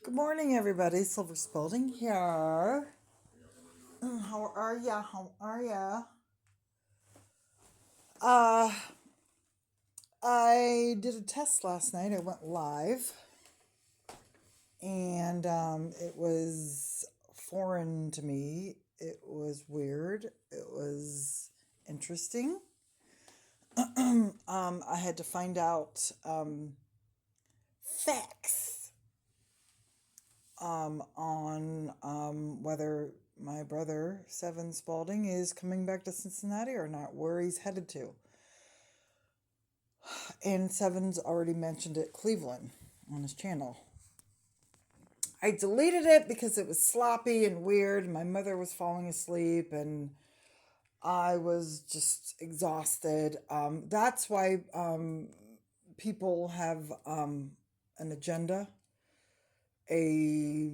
Good morning, everybody. Silver Spalding here. How are ya? How are ya? Uh, I did a test last night. I went live, and it was foreign to me. It was weird. It was interesting. I had to find out facts on whether my brother, Seven Spalding, is coming back to Cincinnati or not, where he's headed to. And Seven's already mentioned it, Cleveland, on his channel. I deleted it because it was sloppy and weird. My mother was falling asleep and I was just exhausted. That's why people have an agenda, a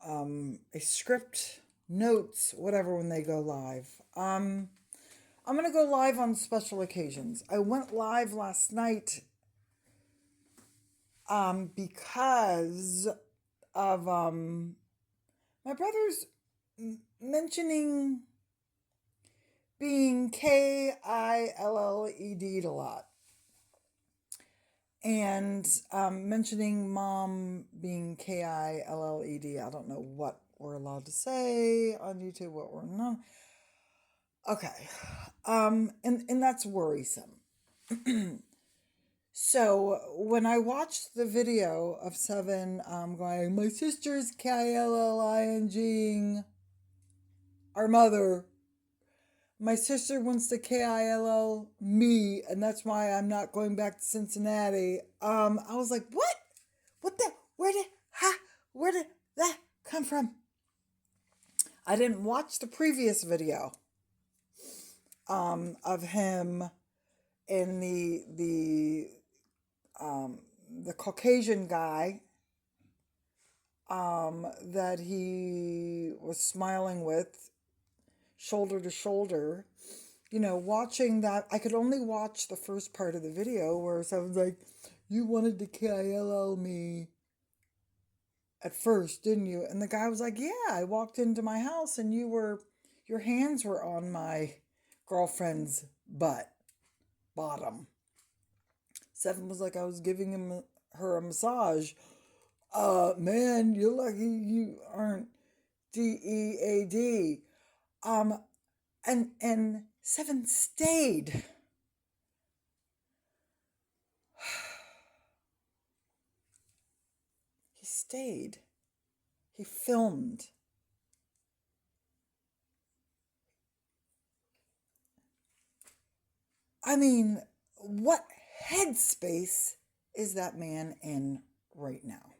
a script, notes, whatever when they go live. I'm gonna go live on special occasions. I went live last night because of my brother's mentioning being KILLED a lot, and mentioning mom being KILLED. I don't know what we're allowed to say on YouTube, what we're not. Okay, and that's worrisome. So when I watched the video of Seven going, my sister's KILLINGing our mother. My sister wants to KILL me, and that's why I'm not going back to Cincinnati. I was like, what? What the? Where did that come from? I didn't watch the previous video of him in the Caucasian guy that he was smiling with, shoulder to shoulder. You know, watching that, I could only watch the first part of the video where someone's like, you wanted to KILL me at first, didn't you? And the guy was like, yeah, I walked into my house and your hands were on my girlfriend's bottom. Seven was like, I was giving her a massage. Man, you're lucky you aren't DEAD. Um, and Seven stayed. He stayed. He filmed. I mean, what headspace is that man in right now?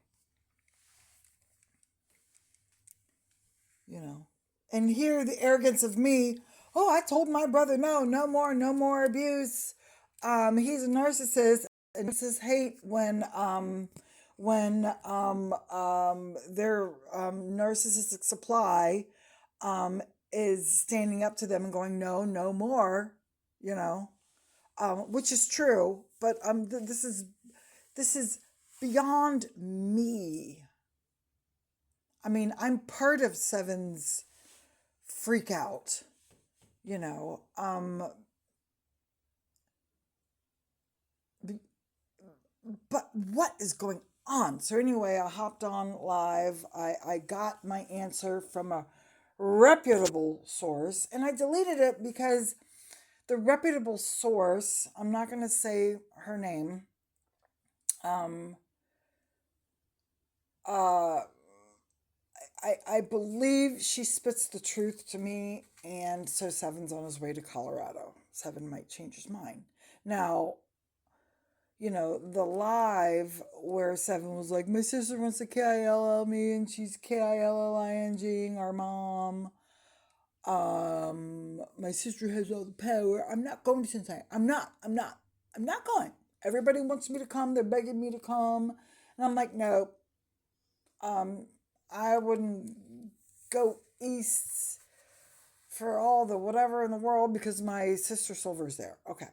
You know? And here, the arrogance of me, oh, I told my brother, no more abuse. He's a narcissist, and narcissists hate when their narcissistic supply is standing up to them and going, no more, you know, which is true, but this is beyond me. I mean, I'm part of Seven's freak out, you know. But what is going on? So anyway, I hopped on live. I got my answer from a reputable source, and I deleted it because the reputable source, I'm not going to say her name, um, uh, I believe she spits the truth to me, and so Seven's on his way to Colorado. Seven might change his mind. Now, you know, the live where Seven was like, my sister wants to KILL me and she's KILLINGing our mom. My sister has all the power. I'm not going to Cincinnati. I'm not going. Everybody wants me to come. They're begging me to come. And I'm like, no. Um, I wouldn't go east for all the whatever in the world because my sister Silver's there. Okay.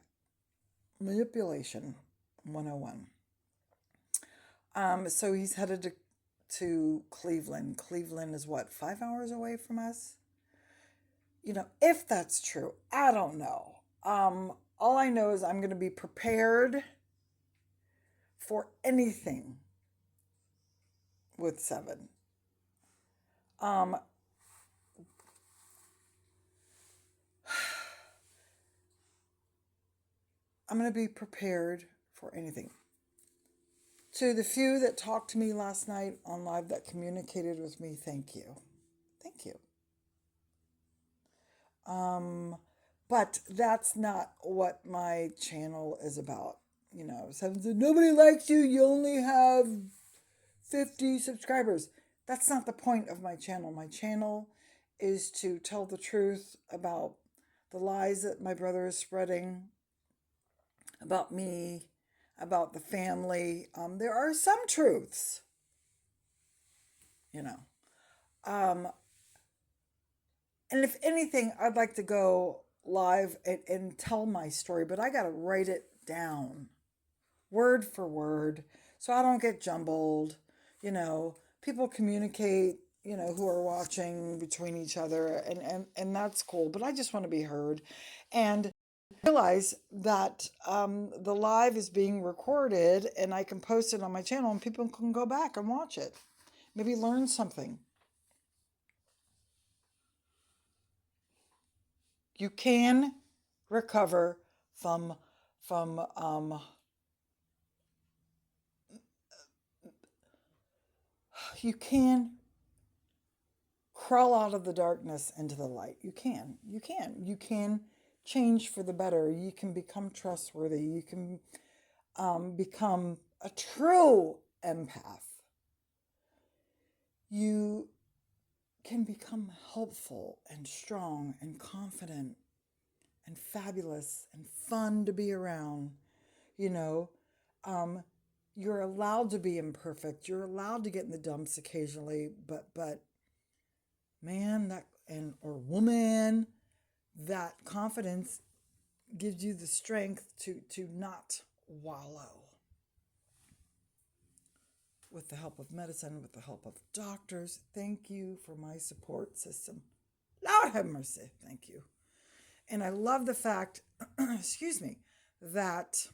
Manipulation 101. So he's headed to Cleveland. Cleveland is what, 5 hours away from us? If that's true, I don't know. All I know is I'm going to be prepared for anything with Seven. Um, I'm going to be prepared for anything. To the few that talked to me last night on live that communicated with me, thank you. Thank you. But that's not what my channel is about. Seven said, nobody likes you, you only have 50 subscribers. That's not the point of my channel. My channel is to tell the truth about the lies that my brother is spreading, about me, about the family. There are some truths, Um, and if anything, I'd like to go live and tell my story, but I got to write it down word for word so I don't get jumbled. People communicate, who are watching between each other, and that's cool, but I just want to be heard. And realize that the live is being recorded and I can post it on my channel and people can go back and watch it. Maybe learn something. You can recover from you can crawl out of the darkness into the light. You can change for the better. You can become trustworthy. You can become a true empath. You can become helpful and strong and confident and fabulous and fun to be around. You're allowed to be imperfect. You're allowed to get in the dumps occasionally, but man, or woman, that confidence gives you the strength to not wallow. With the help of medicine, with the help of doctors, thank you for my support system. Lord have mercy, thank you. And I love the fact, excuse me, that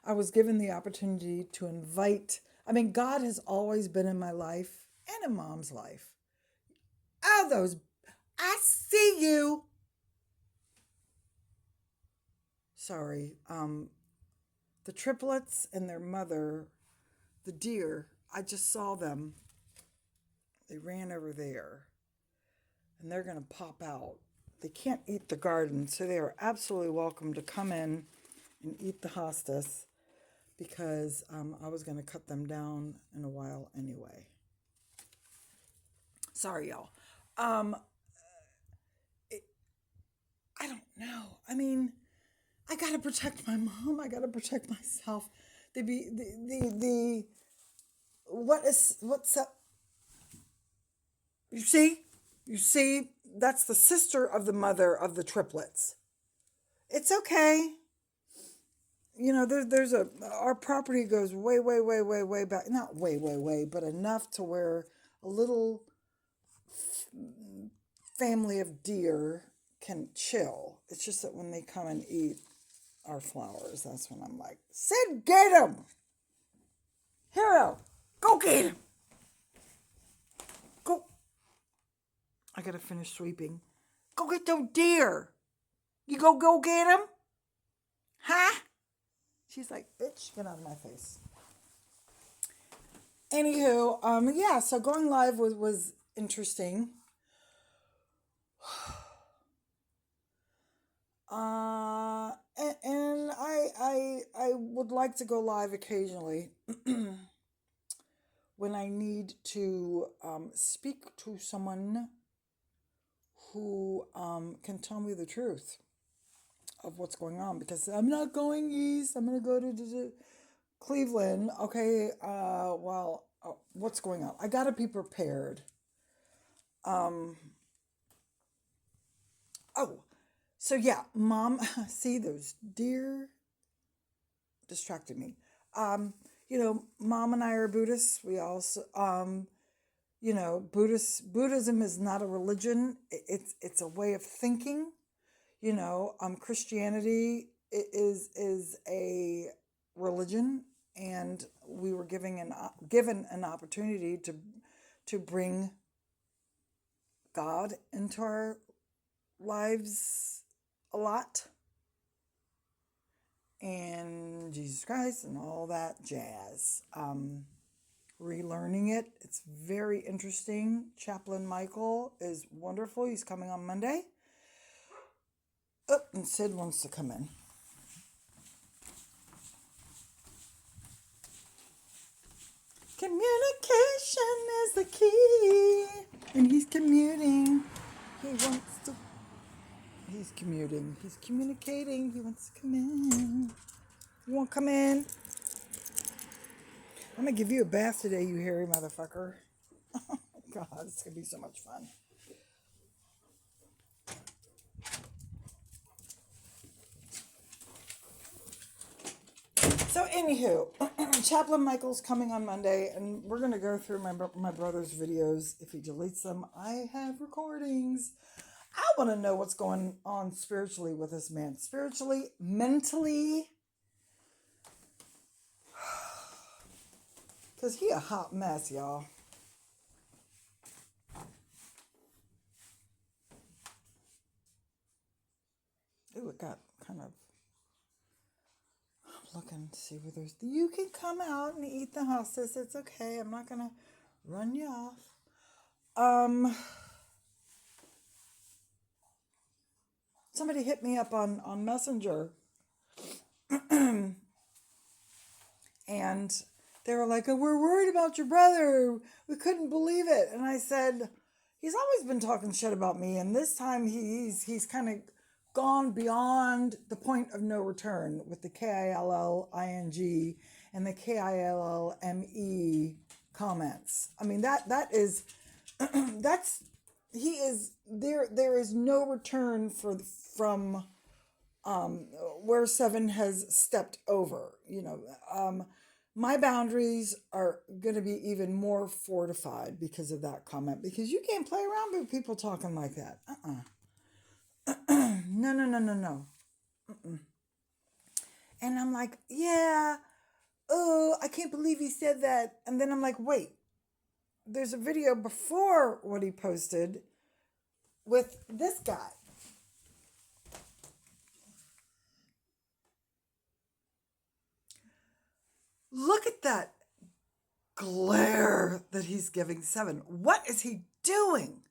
I was given the opportunity to invite. God has always been in my life and in Mom's life. I see you. Sorry. The triplets and their mother, the deer, I just saw them. They ran over there. And they're going to pop out. They can't eat the garden, so they are absolutely welcome to come in and eat the hostas, because I was going to cut them down in a while anyway. Sorry, y'all. I don't know. I got to protect my mom. I got to protect myself. What's up? You see, that's the sister of the mother of the triplets. It's okay. There's our property goes way, way, way, way, way back. Not way, way, way, but enough to where a little family of deer can chill. It's just that when they come and eat our flowers, that's when I'm like, Sid, get him! Hero, go get him! Go. I gotta finish sweeping. Go get those deer. You go get him? Huh? She's like, bitch, get out of my face. Anywho, yeah, so going live was interesting. And I would like to go live occasionally when I need to speak to someone who can tell me the truth of what's going on, because I'm not going east. I'm going to go to Cleveland. Okay, what's going on? I got to be prepared. So yeah, Mom, see those deer distracted me. Mom and I are Buddhists. We also, Buddhism is not a religion. It's a way of thinking. Christianity is a religion, and we were given an opportunity to bring God into our lives a lot, and Jesus Christ and all that jazz. Relearning it, it's very interesting. Chaplain Michael is wonderful. He's coming on Monday. Oh, and Sid wants to come in. Communication is the key. And he's commuting. He's commuting. He's communicating. He wants to come in. You want to come in? I'm going to give you a bath today, you hairy motherfucker. God, it's going to be so much fun. So, anywho, Chaplain Michael's coming on Monday, and we're going to go through my brother's videos. If he deletes them, I have recordings. I want to know what's going on spiritually with this man. Spiritually, mentally. Because he a hot mess, y'all. Ooh, it got kind of... I'm looking to see where there's... You can come out and eat the hostess. It's okay. I'm not going to run you off. Somebody hit me up on Messenger. And they were like, oh, we're worried about your brother. We couldn't believe it. And I said, he's always been talking shit about me. And this time he's kind of gone beyond the point of no return with the KILLING and the KILLME comments. I mean, that is, there is no return from where Seven has stepped over. My boundaries are going to be even more fortified because of that comment, because you can't play around with people talking like that. No. And I'm like, yeah, oh, I can't believe he said that. And then I'm like, wait, there's a video before what he posted with this guy. Look at that glare that he's giving Seven. What is he doing?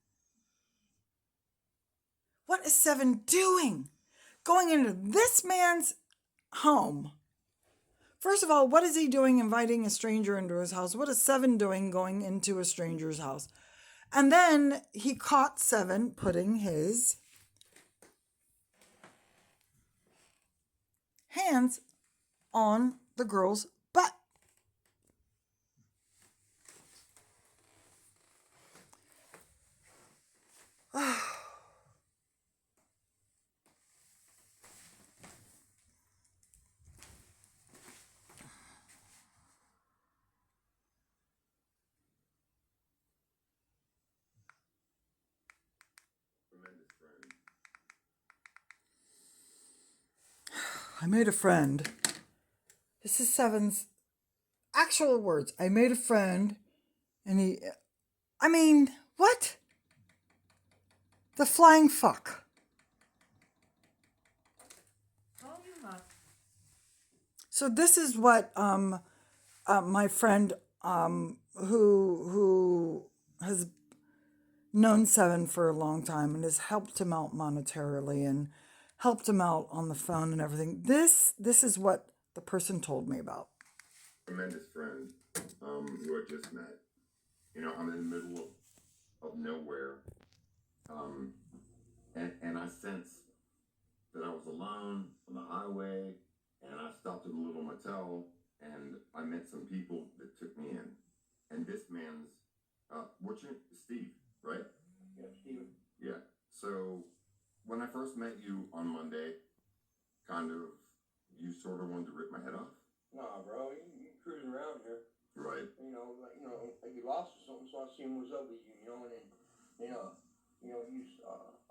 What is Seven doing? Going into this man's home. First of all, what is he doing inviting a stranger into his house? What is Seven doing going into a stranger's house? And then he caught Seven putting his hands on the girl's butt. I made a friend. This is Seven's actual words. I made a friend, and what? The flying fuck. So this is what my friend who has known Seven for a long time and has helped him out monetarily and helped him out on the phone and everything. This is what the person told me about. Tremendous friend who I just met. I'm in the middle of nowhere. And I sensed that I was alone on the highway, and I stopped at a little motel, and I met some people that took me in. And this man's, what's your name? Steve, right? Yeah, Steve. Yeah. So when I first met you on Monday, you sort of wanted to rip my head off. Nah, bro, you cruising around here. Right. Like you lost or something, so I seen what's up with you, and then, I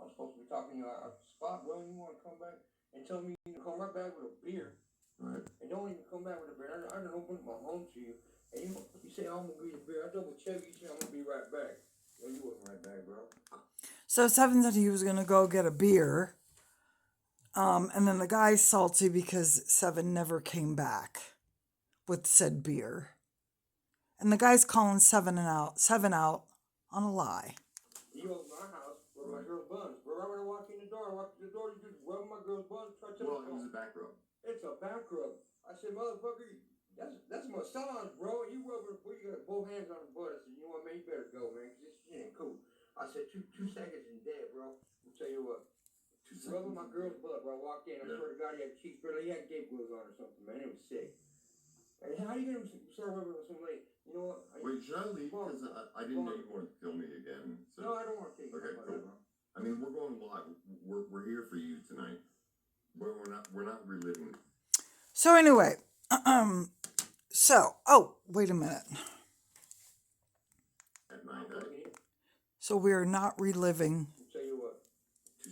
was supposed to be talking to you at the spot, bro, and you want to come back and tell me you come right back with a beer. Right. And don't even come back with a beer. I done opened my home to you, and you say, I'm going to get a beer. I double check you, say, I'm going to be right back. Well, you wasn't right back, bro. So Seven said he was going to go get a beer. And then the guy's salty because Seven never came back with said beer. And the guy's calling Seven out on a lie. You opened my house with my girl's buns. Bro, right when I walked in the door, you just rubbing my girl's buns. Well, it was a back rub. It's a back rub. I said, motherfucker, that's massage, bro. You rubbing, you got both hands on the butt. I said, you know what, man, you better go, man, because this shit ain't cool. I said, two seconds and dead, bro. I'll tell you what. Rubbing my girl's butt, bro. I walked in. I swear to God, he had cheeks, bro. He had gate gloves on or something, man. It was sick. And how are you gonna start rubbing with somebody? You know what? Wait, should I leave? Because I didn't know you wanted to film me again. So. No, I don't want to take you. Okay, cool. Bro. I mean, we're going live. We're here for you tonight. We're not reliving. So anyway, wait a minute. At night, So we're not reliving. I'll tell you what.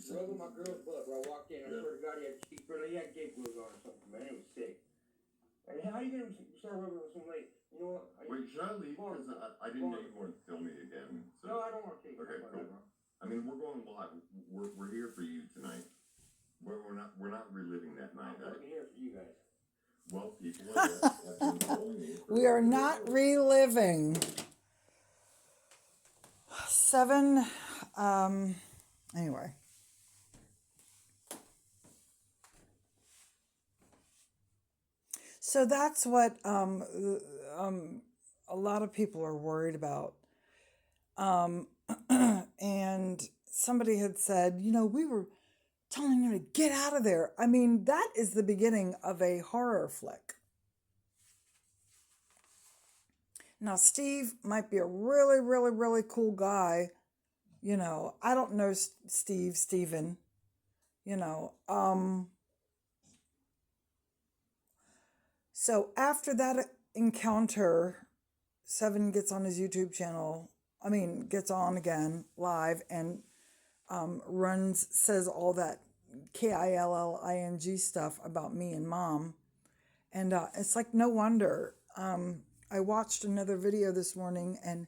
Rubbing my girl's butt, bro. I walked in. I swear to God, he had cheeks, bro. He had gate gloves on or something, man. It was sick. And how are you gonna start rubbing with somebody? You know what? Wait, should I leave? Because I didn't know you wanted to film me again. So. No, I don't want to take you. Okay, cool. I mean, we're going live. We're here for you tonight. We're not reliving that night. I'm here for you guys. Well, people have been calling me. We are not reliving. Seven, anyway. So that's what a lot of people are worried about. And somebody had said, we were telling him to get out of there. I mean, that is the beginning of a horror flick. Now, Steve might be a really, really, really cool guy. I don't know Steven. So after that encounter, Seven gets on his YouTube channel. Gets on again live and says all that KILLING stuff about me and Mom. And it's like, no wonder. I watched another video this morning and,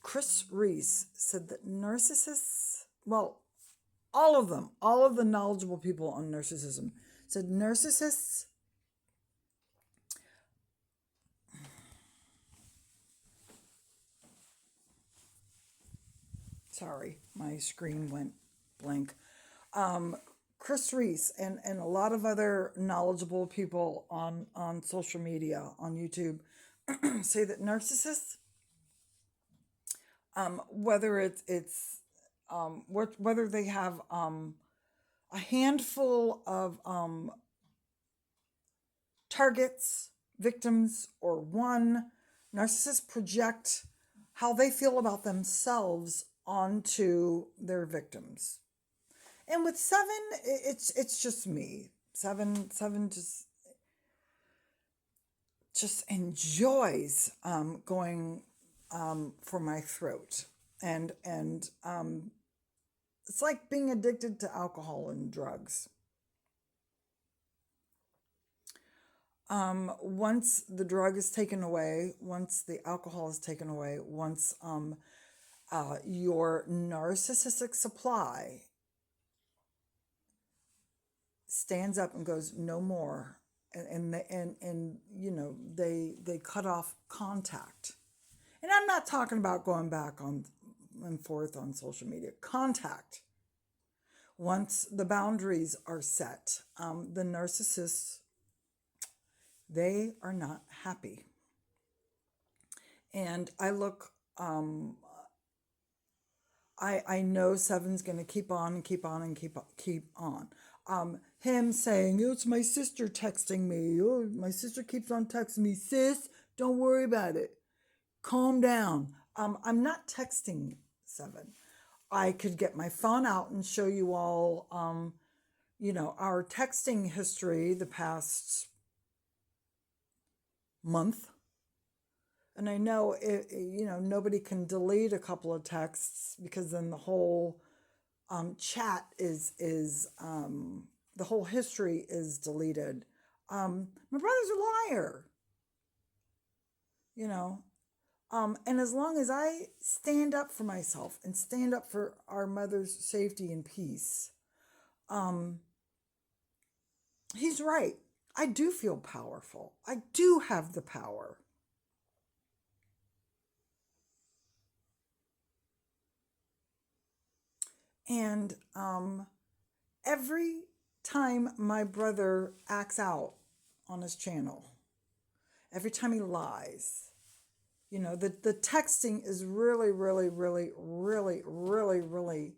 Chris Reese said that narcissists, well, all of the knowledgeable people on narcissism said narcissists sorry, my screen went blank. Chris Reese and a lot of other knowledgeable people on social media, on YouTube, say that narcissists, whether whether they have a handful of targets, victims, or one, narcissists project how they feel about themselves onto their victims. And with Seven, it's just me. Seven just enjoys going for my throat, and it's like being addicted to alcohol and drugs. Once the drug is taken away, once the alcohol is taken away, once your narcissistic supply stands up and goes, no more, and they cut off contact. And I'm not talking about going back on and forth on social media. Contact. Once the boundaries are set, the narcissists, they are not happy. And I look, I know Seven's going to keep on and keep on and keep on. Him saying, it's my sister texting me. Oh, my sister keeps on texting me. Sis, don't worry about it. Calm down. I'm not texting Seven. I could get my phone out and show you all our texting history the past month. And I know nobody can delete a couple of texts because then the whole chat is the whole history is deleted. My brother's a liar, you know. And as long as I stand up for myself and stand up for our mother's safety and peace, he's right. I do feel powerful. I do have the power. And every time my brother acts out on his channel, every time he lies, the texting is really, really, really, really, really, really,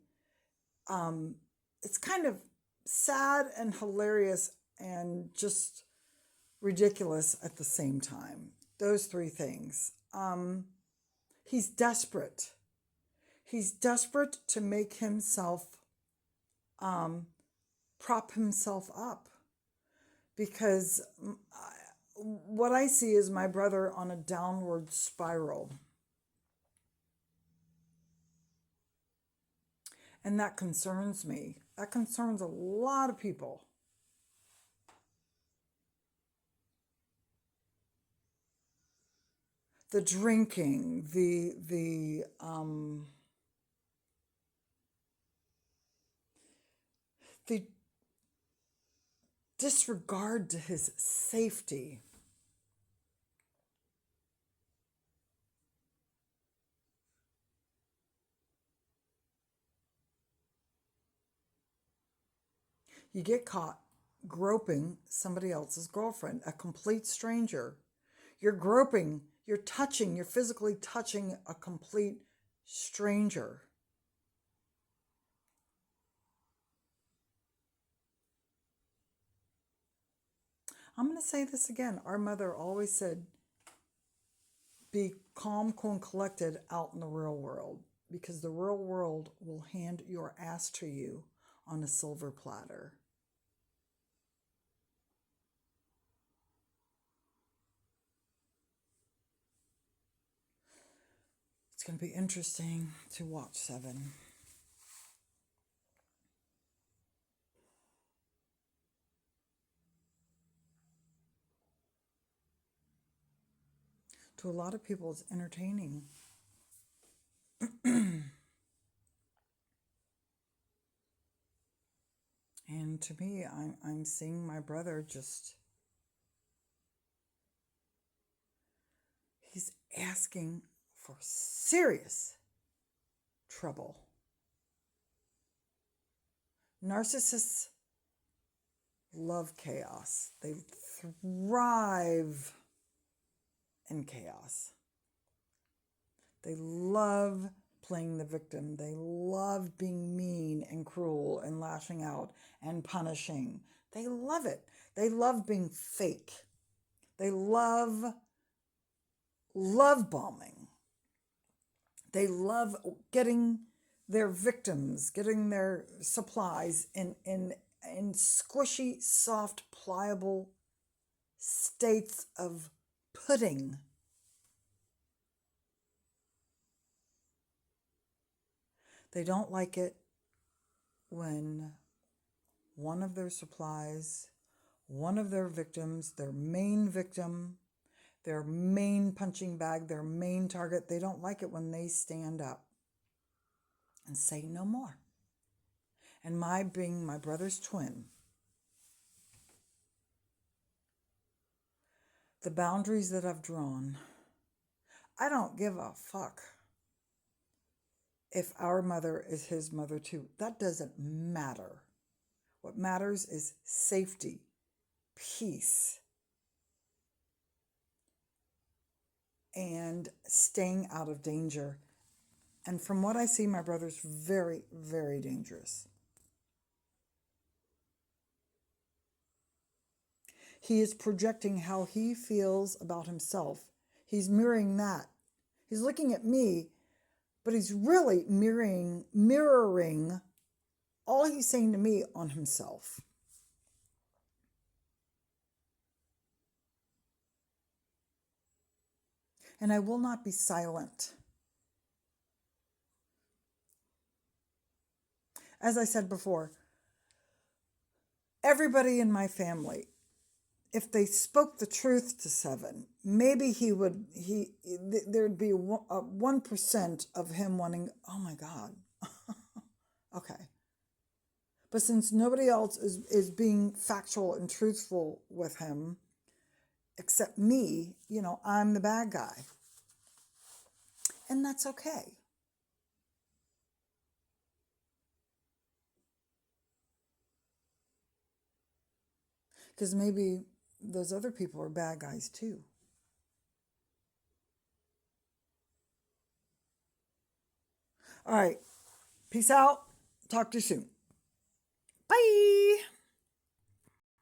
it's kind of sad and hilarious and just ridiculous at the same time. Those three things. He's desperate. He's desperate to make himself, prop himself up, because what I see is my brother on a downward spiral. And that concerns me. That concerns a lot of people. The drinking, the disregard to his safety. You get caught groping somebody else's girlfriend, a complete stranger. You're groping, you're touching, you're physically touching a complete stranger. I'm going to say this again. Our mother always said, be calm, cool, and collected out in the real world, because the real world will hand your ass to you on a silver platter. It's going to be interesting to watch 7. To a lot of people, it's entertaining. And to me, I'm seeing my brother just, he's asking for serious trouble. Narcissists love chaos. They thrive in chaos. They love playing the victim. They love being mean and cruel and lashing out and punishing. They love it. They love being fake. They love bombing. They love getting their victims, getting their supplies in squishy, soft, pliable states of pudding. They don't like it when one of their supplies, one of their victims, their main victim, their main punching bag, their main target, they don't like it when they stand up and say no more. And my being my brother's twin, the boundaries that I've drawn, I don't give a fuck if our mother is his mother too. That doesn't matter. What matters is safety, peace, and staying out of danger. And from what I see, my brother's very, very dangerous. He is projecting how he feels about himself. He's mirroring that. He's looking at me, but he's really mirroring all he's saying to me on himself. And I will not be silent. As I said before, everybody in my family, if they spoke the truth to Seven, maybe there'd be 1% of him wanting, oh my God. Okay. But since nobody else is being factual and truthful with him, except me, I'm the bad guy. And that's okay. Because maybe those other people are bad guys too. All right. Peace out. Talk to you soon. Bye.